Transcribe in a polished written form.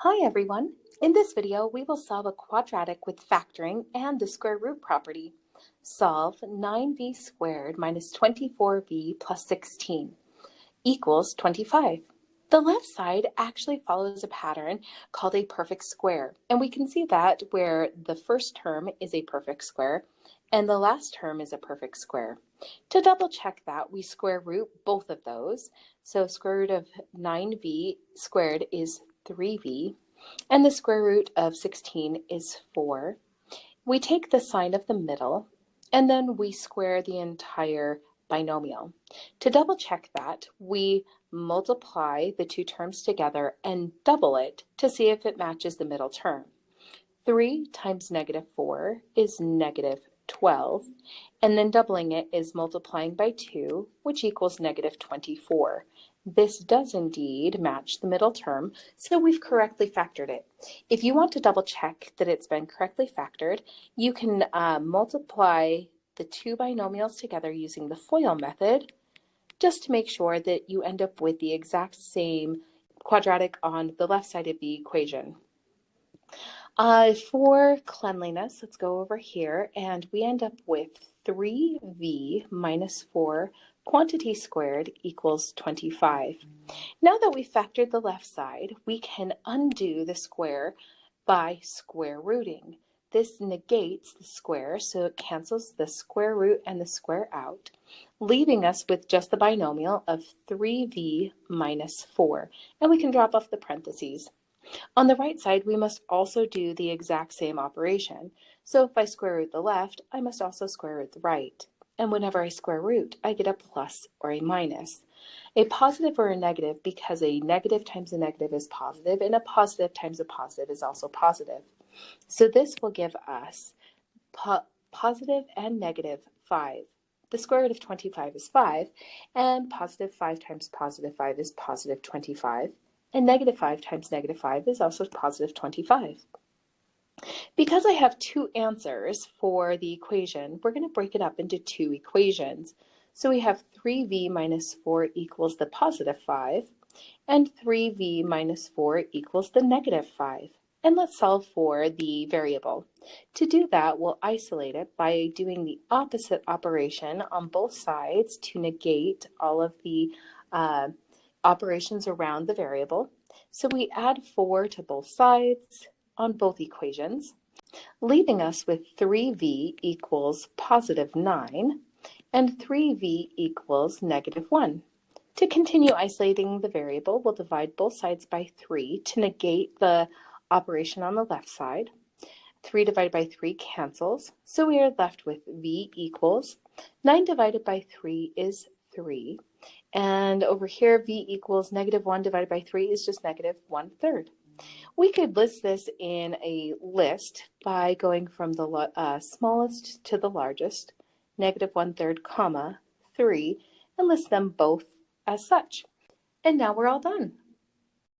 Hi everyone! In this video, we will solve a quadratic with factoring and the square root property. Solve 9v squared minus 24v plus 16 equals 25. The left side actually follows a pattern called a perfect square, and we can see that where the first term is a perfect square and the last term is a perfect square. To double check that, we square root both of those. So square root of 9v squared is 3v, and the square root of 16 is 4. We take the sign of the middle, and then we square the entire binomial. To double check that, we multiply the two terms together and double it to see if it matches the middle term. 3 times negative 4 is negative 12, and then doubling it is multiplying by 2, which equals negative 24. This does indeed match the middle term, so we've correctly factored it. If you want to double check that it's been correctly factored, you can multiply the two binomials together using the FOIL method, just to make sure that you end up with the exact same quadratic on the left side of the equation. For cleanliness, let's go over here, and we end up with 3v minus 4 quantity squared equals 25. Now that we've factored the left side, we can undo the square by square rooting. This negates the square, so it cancels the square root and the square out, leaving us with just the binomial of 3v minus 4, and we can drop off the parentheses. On the right side, we must also do the exact same operation. So if I square root the left, I must also square root the right. And whenever I square root, I get a plus or a minus. A positive or a negative, because a negative times a negative is positive, and a positive times a positive is also positive. So this will give us positive and negative 5. The square root of 25 is 5, and positive 5 times positive 5 is positive 25. And negative 5 times negative 5 is also positive 25. Because I have two answers for the equation, we're going to break it up into two equations. So we have 3v minus 4 equals the positive 5, and 3v minus 4 equals the negative 5. And let's solve for the variable. To do that, we'll isolate it by doing the opposite operation on both sides to negate all of the operations around the variable. So we add 4 to both sides on both equations, leaving us with 3v equals positive 9 and 3v equals negative 1. To continue isolating the variable, we'll divide both sides by 3 to negate the operation on the left side. 3 divided by 3 cancels, so we are left with v equals 9 divided by 3 is 3. And over here, v equals negative 1 divided by 3 is just negative 1/3. We could list this in a list by going from the smallest to the largest, negative 1/3, comma, 3, and list them both as such. And now we're all done.